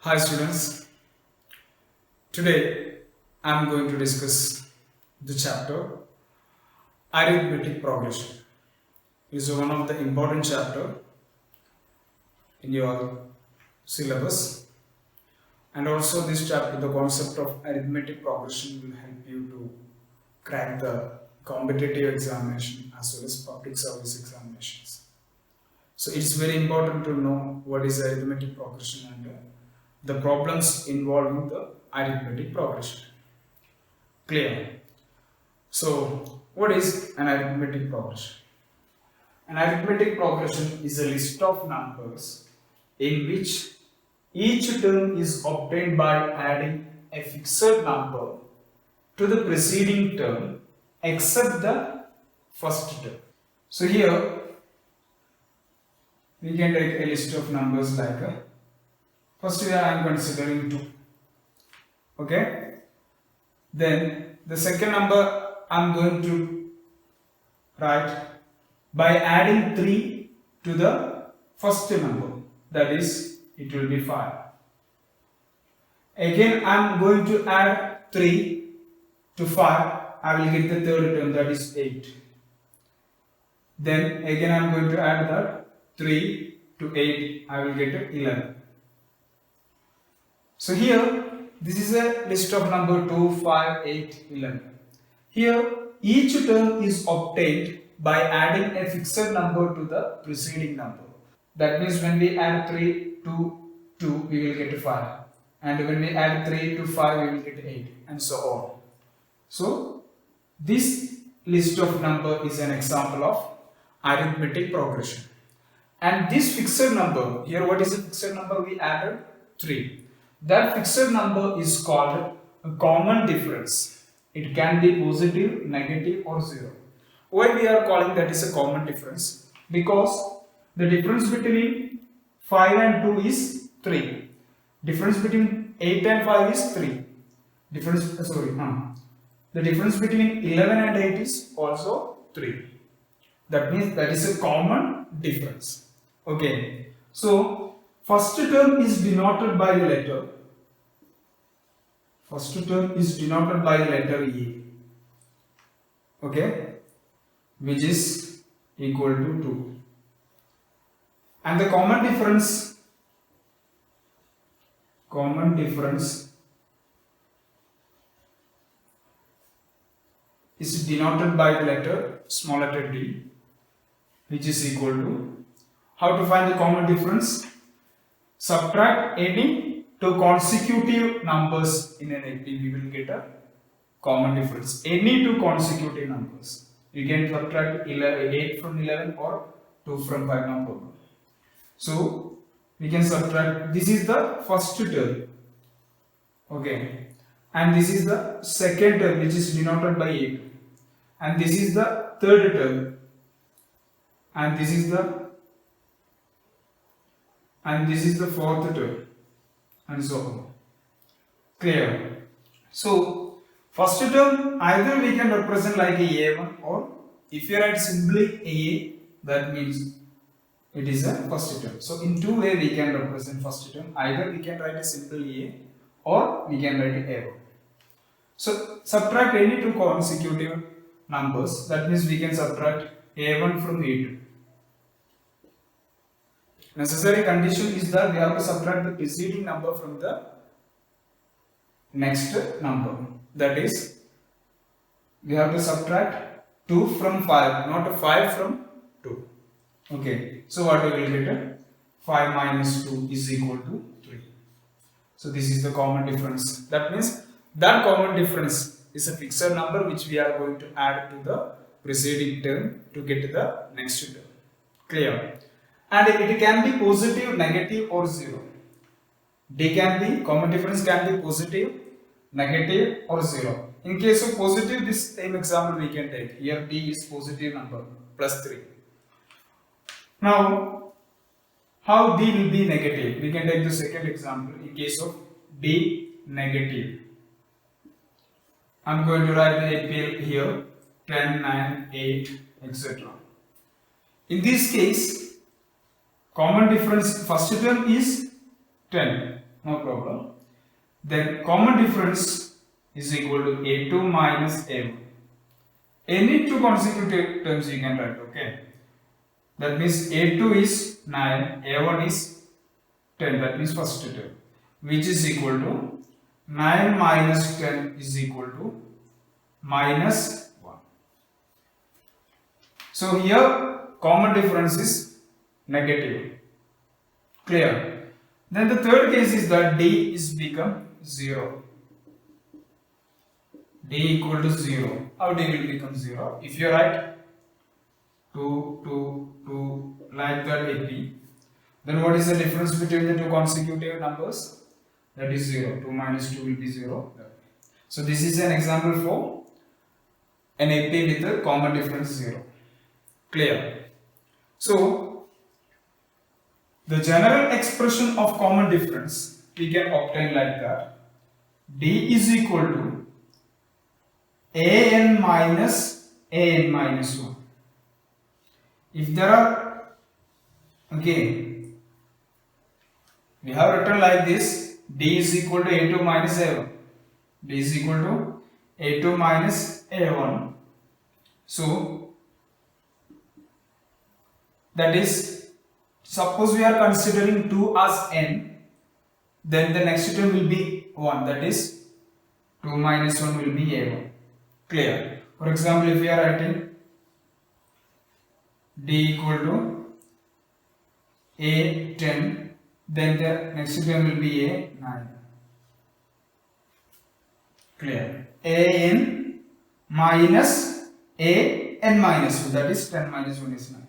Hi students, today I am going to discuss the chapter Arithmetic Progression. It is one of the important chapter in your syllabus, and also this chapter, the concept of arithmetic progression will help you to crack the competitive examination as well as public service examinations. So it's very important to know what is arithmetic progression and the problems involving the arithmetic progression. Clear? So, what is an arithmetic progression? An arithmetic progression is a list of numbers in which each term is obtained by adding a fixed number to the preceding term except the first term. So, here we can take a list of numbers like first here I am considering 2. Okay? Then the second number I am going to write by adding 3 to the first number, that is, it will be 5. Again I am going to add 3 to 5, I will get the third term, that is 8. Then again I am going to add that 3 to 8, I will get 11. So here, this is a list of number 2, 5, 8, 11. Here, each term is obtained by adding a fixed number to the preceding number. That means when we add 3 to 2, we will get 5. And when we add 3 to 5, we will get 8, and so on. So, this list of number is an example of arithmetic progression. And this fixed number, here what is the fixed number? We added 3. That fixed number is called a common difference. It can be positive, negative or 0. Why we are calling that is a common difference? Because the difference between 5 and 2 is 3. Difference between 8 and 5 is 3. The difference between 11 and 8 is also 3. That means that is a common difference. Okay. So, first term is denoted by the letter. First term is denoted by the letter A. Okay. Which is equal to 2. And the common difference is denoted by the letter small letter d, which is equal to, how to find the common difference? Subtract any two consecutive numbers in an 80, we will get a common difference. Any two consecutive numbers. You can subtract 8 from 11 or 2 from 5, no problem. So, we can subtract, this is the first term. Okay. And this is the second term, which is denoted by 8. And this is the third term. And this is the fourth term, and so on. Clear? So, first term either we can represent like a A1, or if you write simply A, that means it is a first term. So, in two ways we can represent first term. Either we can write a simple A, or we can write A1. So, subtract any two consecutive numbers. That means we can subtract A1 from A2. Necessary condition is that we have to subtract the preceding number from the next number. That is, we have to subtract 2 from 5, not 5 from 2. Okay. So what we will get? 5 minus 2 is equal to 3. So this is the common difference. That means that common difference is a fixed number which we are going to add to the preceding term to get the next term. Clear? And it can be positive, negative or 0. Common difference can be positive, negative or 0. In case of positive, this same example we can take. Here D is positive number, plus 3. Now, how D will be negative? We can take the second example. In case of D negative, I am going to write the APL here, 10, 9, 8, etc. In this case, common difference, first term is 10 No problem. Then common difference is equal to A2 minus A1. Any two consecutive terms you can write, okay? That means A2 is 9, A1 is 10, that means first term, which is equal to 9 minus 10 is equal to minus 1. So here common difference is negative. Clear? Then the third case is that D is become 0. D equal to 0. How D will become 0? If you write 2 like that AP, then what is the difference between the two consecutive numbers? That is 0. 2 minus 2 will be 0. So this is an example for an AP with a common difference 0. Clear? So the general expression of common difference we can obtain like that. D is equal to an minus 1. If there are, again, we have written like this, D is equal to A2 minus A1. D is equal to A2 minus A1. So, that is, suppose we are considering 2 as n, then the next term will be 1, that is 2 minus 1 will be A1. Clear? For example, if we are writing D equal to A10, then the next term will be A9. Clear? An minus An minus 1, that is 10 minus 1 is 9.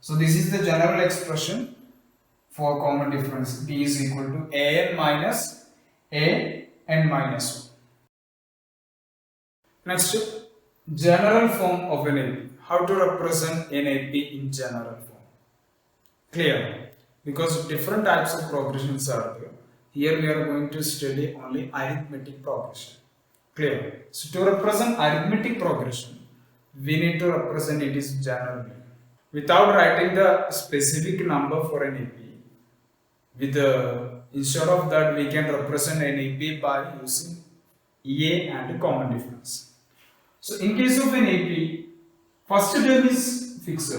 So this is the general expression for common difference. D is equal to An minus An minus 1. Next, general form of an AP. How to represent an AP in general form? Clear? Because different types of progressions are there. Here we are going to study only arithmetic progression. Clear? So to represent arithmetic progression, we need to represent it is generally. Without writing the specific number for an AP, instead of that we can represent an AP by using A and common difference. So in case of an AP, first term is fixed.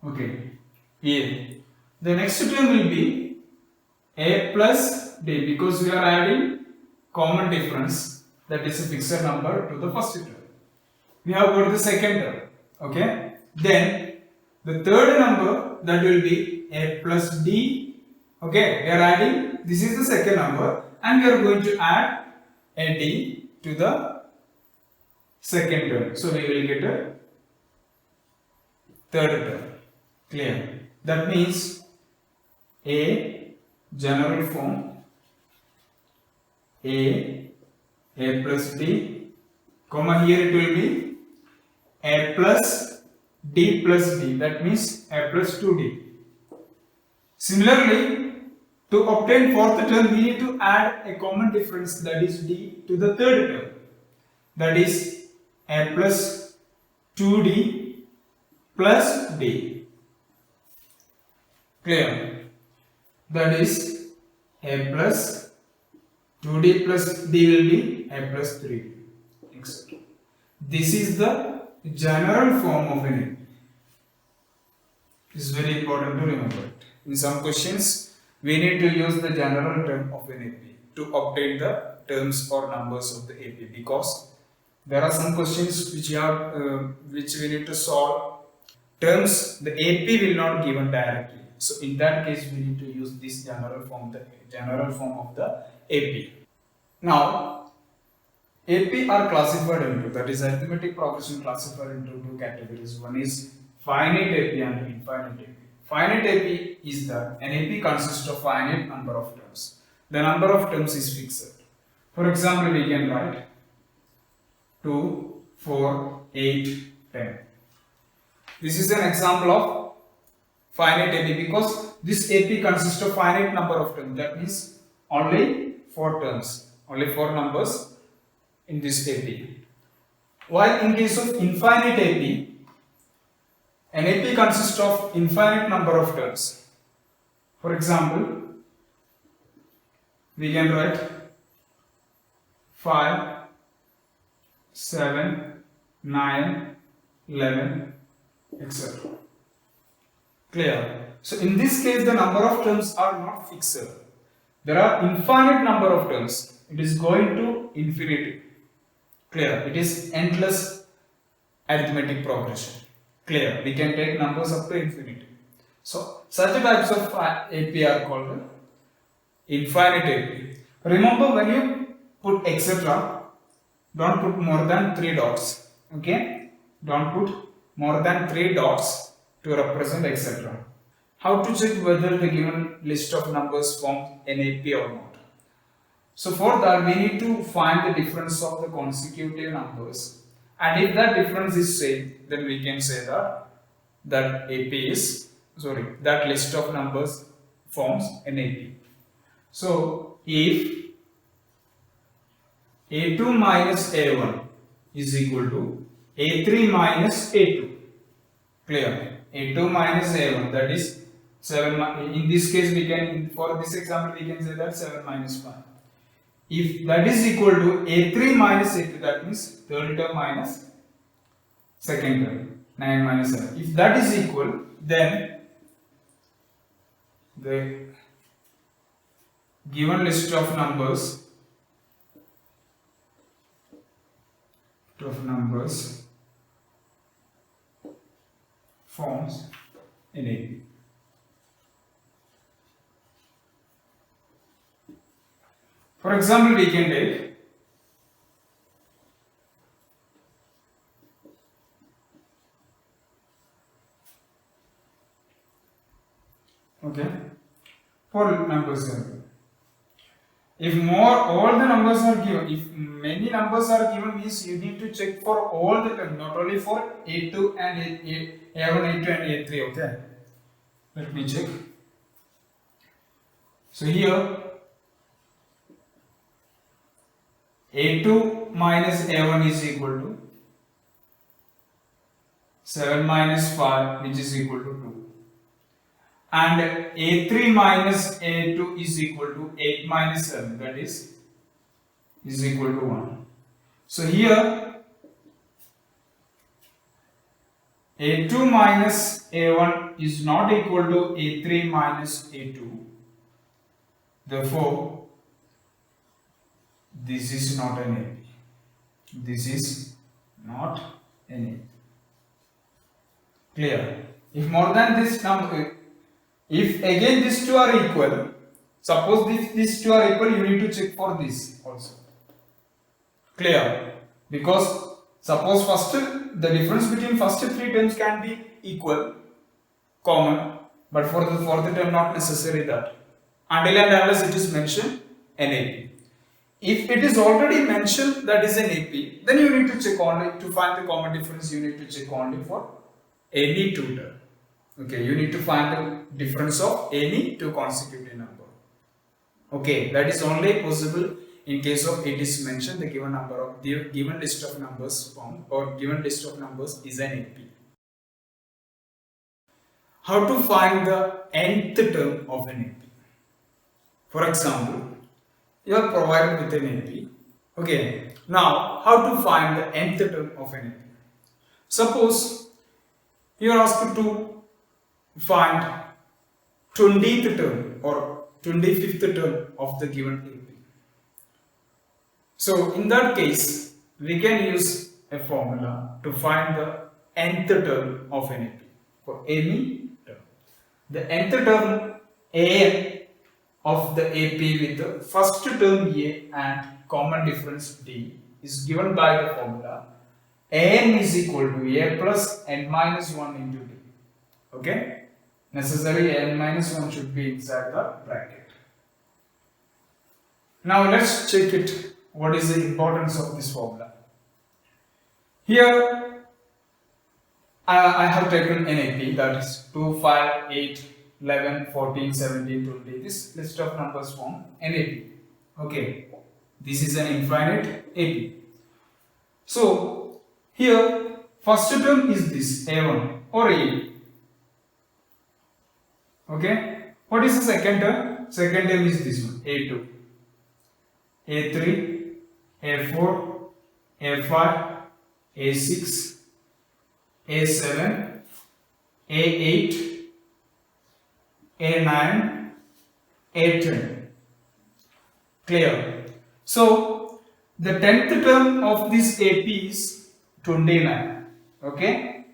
Okay. A. The next term will be A plus D because we are adding common difference, that is a fixed number, to the first term. We have got the second term. Okay. Then the third number, that will be A plus D. Okay. We are adding, this is the second number, and we are going to add a D to the second term. So we will get a third term. Clear? That means A general form A plus D, comma here it will be A plus D plus D, that means A plus 2D. Similarly, to obtain fourth term we need to add a common difference, that is D, to the third term, that is A plus 2D plus D. Clear? That is A plus 2D plus D will be A plus 3D, etc. This is the general form of an AP. It is very important to remember it. In some questions, we need to use the general term of an AP to obtain the terms or numbers of the AP, because there are some questions which we need to solve. Terms the AP will not given directly. So in that case, we need to use this general form of the AP. Now, AP are classified into, that is arithmetic progression classified into two categories. One is finite AP and infinite AP. Finite AP is that an AP consists of finite number of terms. The number of terms is fixed. For example, we can write 2, 4, 8, 10. This is an example of finite AP because this AP consists of finite number of terms. That means only 4 terms, only 4 numbers in this AP. While in case of infinite AP, an AP consists of infinite number of terms. For example, we can write 5, 7, 9, 11, etc. Clear? So in this case the number of terms are not fixed. There are infinite number of terms. It is going to infinity. Clear? It is endless arithmetic progression. Clear? We can take numbers up to infinity. So such types of AP are called infinite AP. Remember, when you put etc., don't put more than 3 dots. Okay? Don't put more than 3 dots to represent etc. How to check whether the given list of numbers forms an AP or not? So for that we need to find the difference of the consecutive numbers, and if that difference is same, then we can say that that list of numbers forms an AP. So if A2 minus A1 is equal to A3 minus A2, clear? A2 minus A1, that is 7, in this case we can, for this example we can say that 7 minus 5. If that is equal to A3 minus A2, that means third term minus second term, 9 minus 7. If that is equal, then the given list of numbers forms an AP. For example, we can take for numbers here. If all the numbers are given, if many numbers are given, means you need to check for all the terms, not only for A2 and A1, A2 and A3. Okay, let me check. So here A2 minus A1 is equal to 7 minus 5, which is equal to 2. And A3 minus A2 is equal to 8 minus 7, that is equal to 1. So here A2 minus A1 is not equal to A3 minus A2. Therefore, this is not an AP. This is not an AP. Clear? If more than this number, if again these two are equal, suppose these two are equal, you need to check for this also. Clear? Because suppose the difference between first 3 terms can be equal, common, but for the fourth term not necessary that. Until and unless it is mentioned an AP. If it is already mentioned that is an AP, then you need to check only to find the common difference. You need to check only for any 2 terms. Okay, you need to find the difference of any 2 consecutive number. Okay, that is only possible in case of it is mentioned the given number of the given list of numbers formed or given list of numbers is an AP. How to find the nth term of an AP? For example, you are provided with an AP. Okay, now how to find the nth term of an AP? Suppose you are asked to find 20th term or 25th term of the given AP. So in that case, we can use a formula to find the nth term of an AP for any term. The nth term an of the AP with the first term A and common difference D is given by the formula an is equal to A plus n minus 1 into D. Okay? Necessarily n minus 1 should be inside the bracket. Now let's check it. What is the importance of this formula? Here I have taken an AP, that is 2, 5, 8, 11, 14, 17, 20. This list of numbers form an AP. Okay, this is an infinite AP. So here first term is this A1 or A. Okay, what is the second term? Second term is this one, A2. A3, A4, A5, A6, A7, A8, A9, A10. Clear? So the 10th term of this AP is 29. Okay?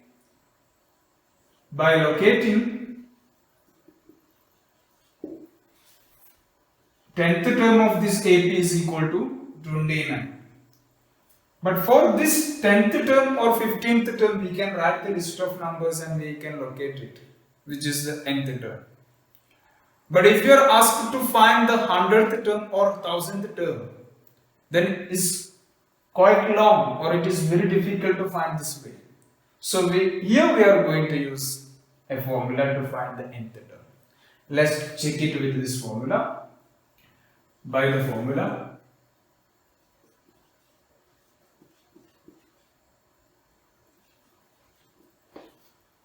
By locating 10th term of this AP is equal to 29. But for this 10th term or 15th term, we can write the list of numbers and we can locate it, which is the nth term. But if you are asked to find the 100th term or 1000th term, then it's quite long or it is very difficult to find this way. So here we are going to use a formula to find the nth term. Let's check it with this formula. By the formula,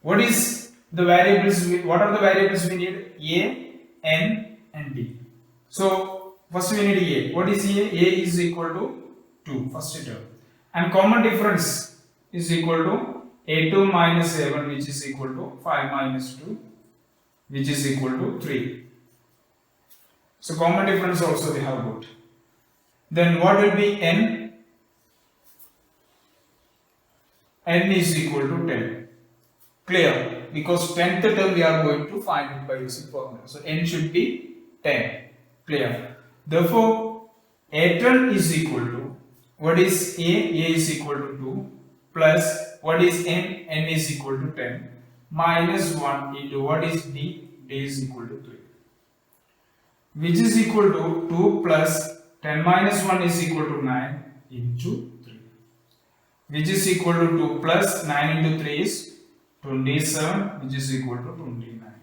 what is the variables? What are the variables we need? A, N, and D. So first we need A. What is A? A is equal to 2, first term, and common difference is equal to A2 minus A1, which is equal to 5 minus 2, which is equal to 3. So common difference also we have got. Then what will be N? N is equal to 10. Clear? Because 10th term we are going to find it by using formula. So N should be 10. Clear? Therefore, A10 is equal to, what is A? A is equal to 2 plus what is N? N is equal to 10 minus 1 into what is D? D is equal to 3. Which is equal to 2 plus 10 minus 1 is equal to 9 into 3. Which is equal to 2 plus 9 into 3 is 27, which is equal to 29.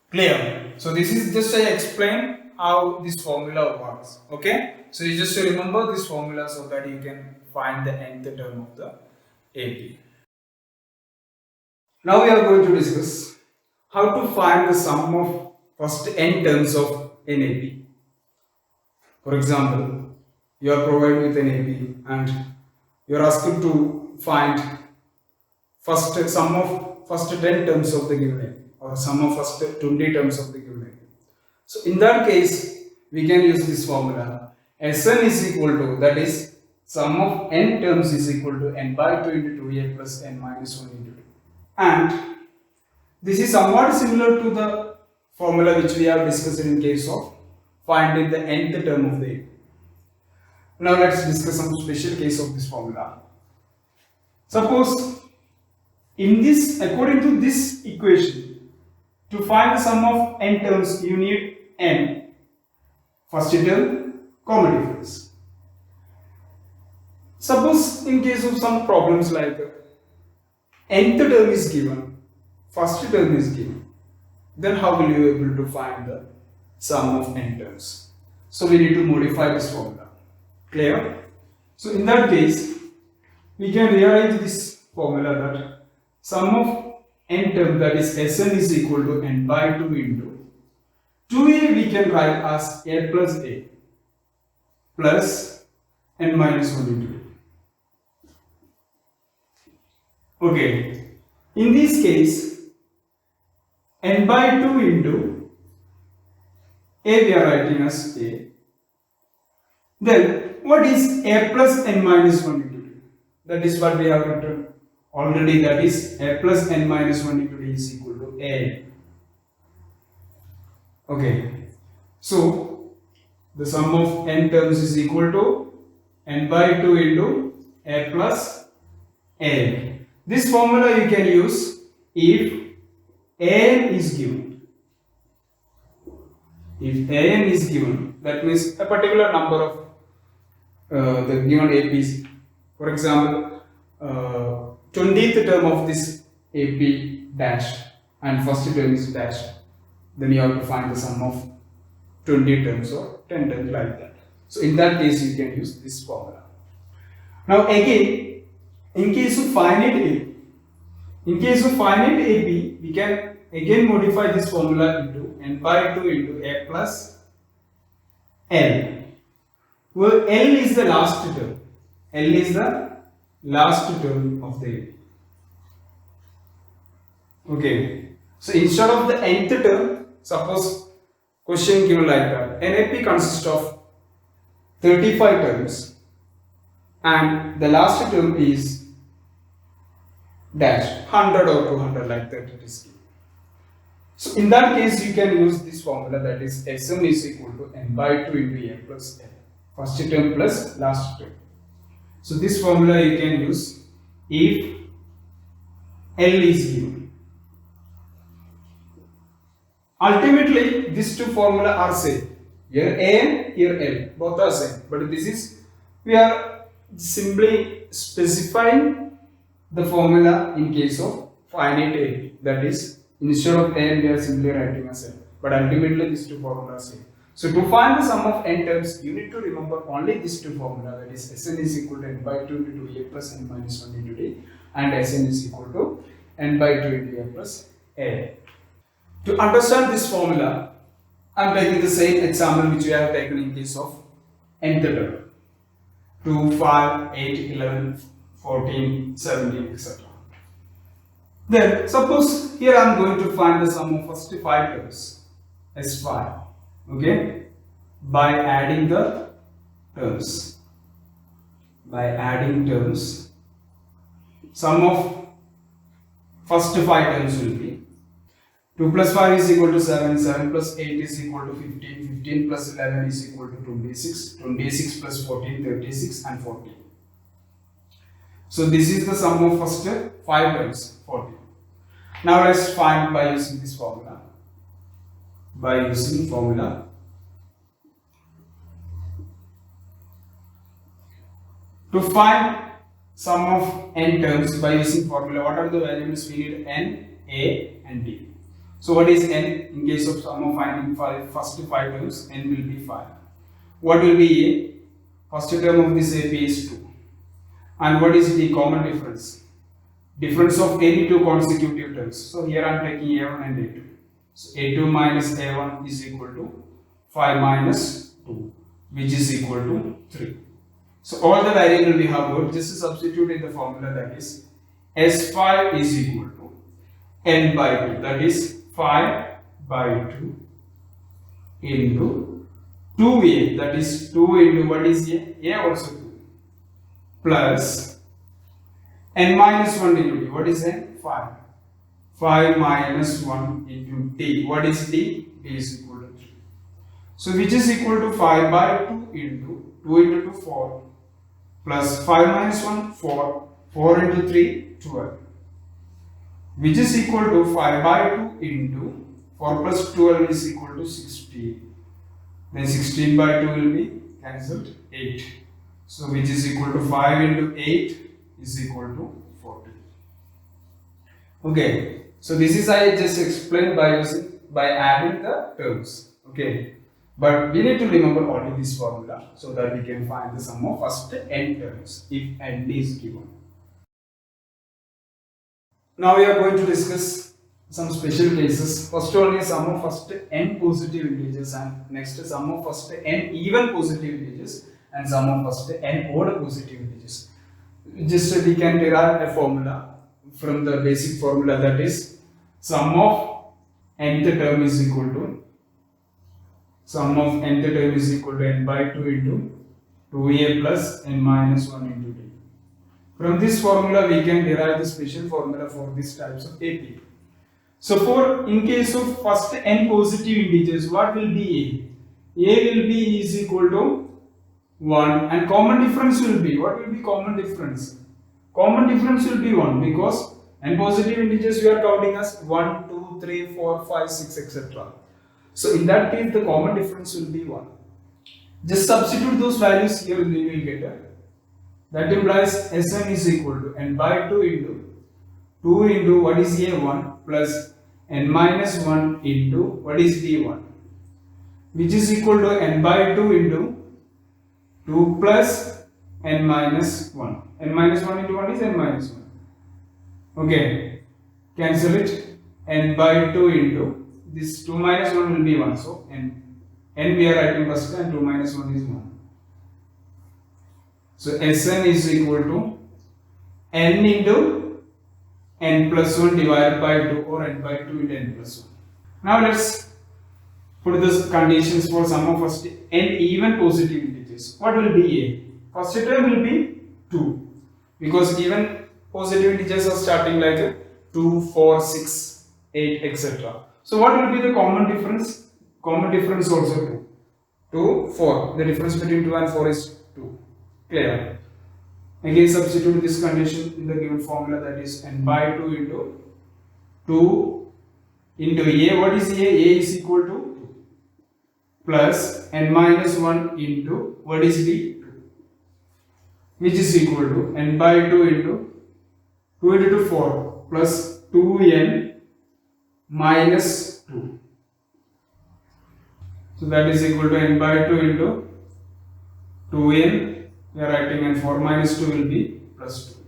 Clear? So this is just I explain how this formula works. Okay? So you just remember this formula so that you can find the nth term of the AP. Now we are going to discuss how to find the sum of first n terms of an AP. For example, you are provided with an AP and you are asked to find sum of first 10 terms of the given AP or sum of first 20 terms of the given AP. So in that case, we can use this formula. Sn is equal to, that is, sum of n terms is equal to n by 2 into 2a plus n minus 1 into 2. And this is somewhat similar to the formula which we have discussed in case of finding the nth term of the AP. Now let's discuss some special case of this formula. Suppose in this, according to this equation, to find the sum of n terms, you need n, first term, common difference. Suppose in case of some problems like nth term is given, first term is given, then how will you be able to find the sum of n terms? So we need to modify this formula. Clear? So in that case, we can rearrange this formula that sum of n term, that is Sn, is equal to n by 2 into 2a we can write as a plus a plus n minus 1 into 2. Okay. In this case, n by 2 into a we are writing as a. Then what is a plus n minus 1 into 2? That is what we have written already, that is a plus n minus 1 into d is equal to a. Okay, so the sum of n terms is equal to n by 2 into a plus a. This formula you can use if an is given. If an is given, that means a particular number of the given APs. For example, 20th term of this AP dash and first term is dash. Then you have to find the sum of 20 terms or 10 terms like that. So in that case, you can use this formula. Now again, in case of finite AP, we can again modify this formula into n by 2 into a plus L. Well, L is the last term. L is the last term of the AP. Okay. So instead of the nth term, suppose question given like that. An AP consists of 35 terms and the last term is dash 100 or 200 like that it is given. So in that case you can use this formula, that is Sm is equal to n by 2 into n plus l. First term plus last term. So this formula you can use if L is given. Ultimately these two formula are same. Here A and here L, both are same. But this is, we are simply specifying the formula in case of finite A. That is, instead of n we are simply writing as n. But ultimately these two formulas are same. So to find the sum of n terms, you need to remember only these two formula, that is Sn is equal to n by 2 into 2a plus n minus 1 into d, and Sn is equal to n by 2 into a plus a. To understand this formula, I am taking the same example which we have taken in case of nth term. 2, 5, 8, 11, 14, 17, etc. Then suppose here I am going to find the sum of first 5 terms, S5, okay, by adding the terms. By adding terms, sum of first 5 terms will be 2 plus 5 is equal to 7, 7 plus 8 is equal to 15, 15 plus 11 is equal to 26, 26 plus 14, 36 and 14. So this is the sum of first 5 terms, 14. Now let's find by using this formula. By using formula, to find sum of n terms by using formula, what are the variables we need? N, A and D. So what is n? In case of sum of finding first 5 terms, n will be 5. What will be a? First term of this AP is 2. And what is the common difference? Difference of any two consecutive terms. So here I am taking A1 and A2. So A2 minus A1 is equal to 5 minus 2, which is equal to 3. So all the variable we have got, just substitute in the formula, that is S5 is equal to n by 2, that is 5 by 2 into 2a, that is 2 into what is a? A also 2, plus n minus 1 into d, what is n? 5. 5 minus 1 into d, what is d? D is equal to 3. So which is equal to 5 by 2 into 2 into 2, 4, plus 5 minus 1, 4, 4 into 3, 12, which is equal to 5 by 2 into 4 plus 12 is equal to 16. Then 16 by 2 will be cancelled, 8. So which is equal to 5 into 8 is equal to 40. Okay, so this is I just explained by adding the terms. Okay, but we need to remember only this formula so that we can find the sum of first n terms if n is given. Now we are going to discuss some special cases. First one is sum of first n positive integers, and next sum of first n even positive integers, and sum of first n odd positive integers. Just we can derive a formula from the basic formula, that is sum of nth term is equal to n by 2 into 2a plus n minus 1 into d. From this formula we can derive the special formula for these types of AP. So for in case of first n positive integers, what will be a? A will be is equal to 1, and common difference will be, what will be common difference? Common difference will be 1, because n positive integers we are counting as 1, 2, 3, 4, 5, 6, etc. So in that case the common difference will be 1. Just substitute those values here and we will get a. That implies Sn is equal to n by 2 into what is a1 plus n minus 1 into what is d1, which is equal to n by 2 into 2 plus n minus 1. N minus 1 into 1 is n minus 1. Okay, cancel it. N by 2 into this 2 minus 1 will be 1. So n n we are writing first and 2 minus 1 is 1. So Sn is equal to n into n plus 1 divided by 2 or n by 2 into n plus 1. Now let's put the conditions for sum of first n even positive integers. What will be a? First term will be 2 because even positive integers are starting like 2, 4, 6, 8, etc. So what will be the common difference? Common difference also 2. 2, 4. The difference between 2 and 4 is 2. Clear? Again substitute this condition in the given formula, that is n by 2 into 2 into a. What is a? A is equal to 2 plus n minus 1 into what is b? 2, which is equal to n by 2 into 2 into 2 4 plus 2n minus 2. So that is equal to n by 2 into 2n. We are writing, and 4 minus 2 will be plus 2.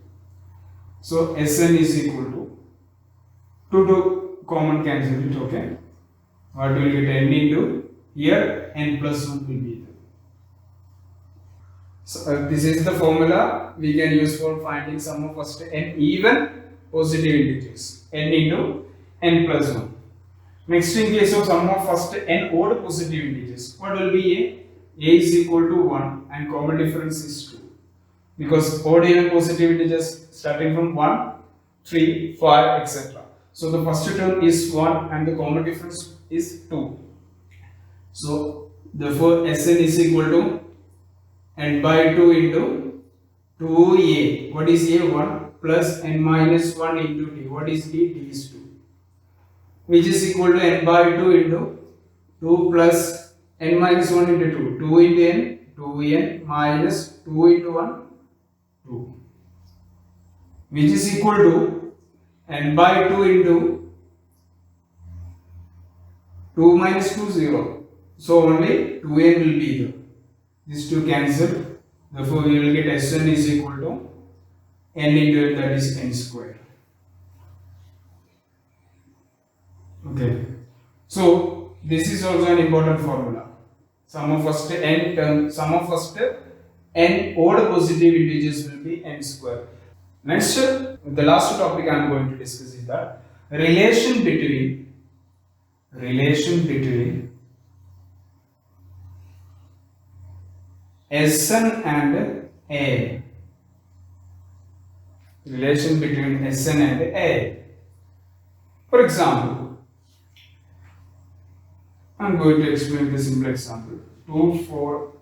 So Sn is equal to 2 common cancel it, okay. What will get? N into here n plus 1 will be there. So this is the formula we can use for finding sum of first n even positive integers, n into n plus 1. Next, in case of sum of first n odd positive integers, what will be a? A is equal to 1 and common difference is 2 because odd even positive integers starting from 1, 3, 5, etc. So the first term is 1 and the common difference is 2. So therefore Sn is equal to n by 2 into 2a. What is a? 1 plus n minus 1 into d. What is d? D is 2, which is equal to n by 2 into 2 plus n minus 1 into 2. 2 into n, 2n minus 2 into 1, 2, which is equal to n by 2 into 2 minus 2, 0. So only 2n will be there. These two cancel. Therefore we will get Sn is equal to n into n, that is n square. Okay. So this is also an important formula. Sum of first n term, sum of first n odd positive integers will be n square. Next, the last topic I am going to discuss is that relation between Sn and a. Relation between Sn and a. For example, I am going to explain the simple example. 2, 4,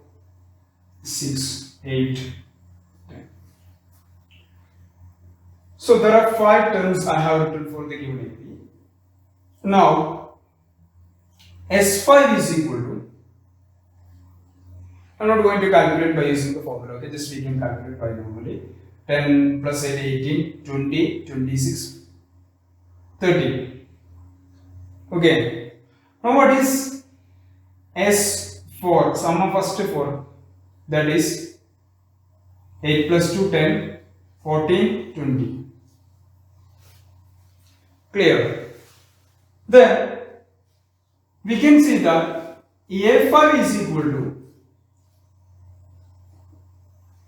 6, 8, 10. So there are 5 terms I have written for the given AP. Now S5 is equal to, I am not going to calculate by using the formula, okay, just we can calculate by normally. 10 plus 8, 18, 20, 26, 30. Okay. Now what is S4? Sum of first 4, that is 8 plus 2, 10, 14, 20. Clear? Then we can see that A5 is equal to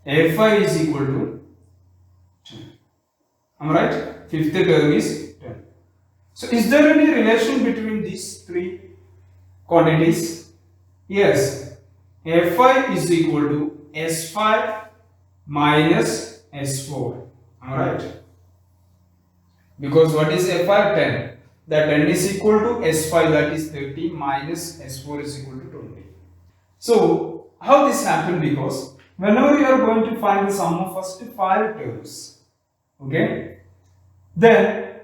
A5 is equal to 10. Am I right? Fifth term is 10. So is there any relation between these 3 quantities? Yes. A5 is equal to S5 minus S4. Am I right? Because what is A5? 10. That 10 is equal to S5, that is 30, minus S4 is equal to 20. So how this happened? Because whenever you are going to find the sum of first 5 terms, okay, then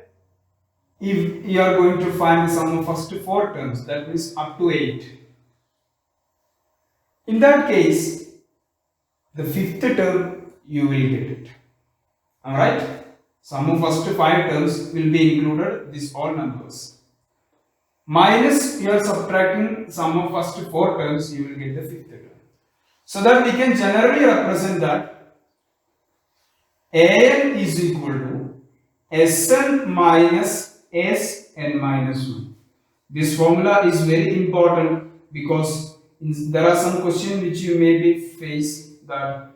if you are going to find the sum of first 4 terms, that means up to 8. In that case, the 5th term you will get it. Alright? Sum of first 5 terms will be included, these all numbers. Minus, you are subtracting sum of first 4 terms, you will get the 5th term. So that we can generally represent that An is equal to Sn minus Sn minus 1. This formula is very important because there are some questions which you may be face that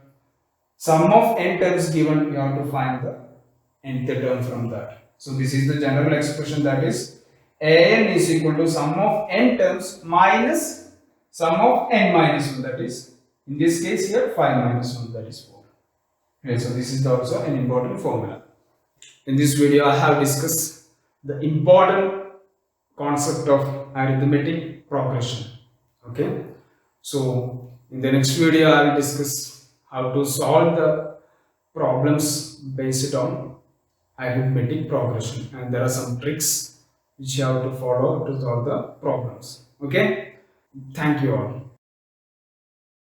sum of n terms given, you have to find the nth term from that. So this is the general expression, that is an is equal to sum of n terms minus sum of n minus 1, that is in this case here 5 minus 1, that is 4. Okay, so this is also an important formula. In this video I have discussed the important concept of arithmetic progression. Okay, so in the next video I will discuss how to solve the problems based on arithmetic progression, and there are some tricks which you have to follow to solve the problems. Okay, thank you all.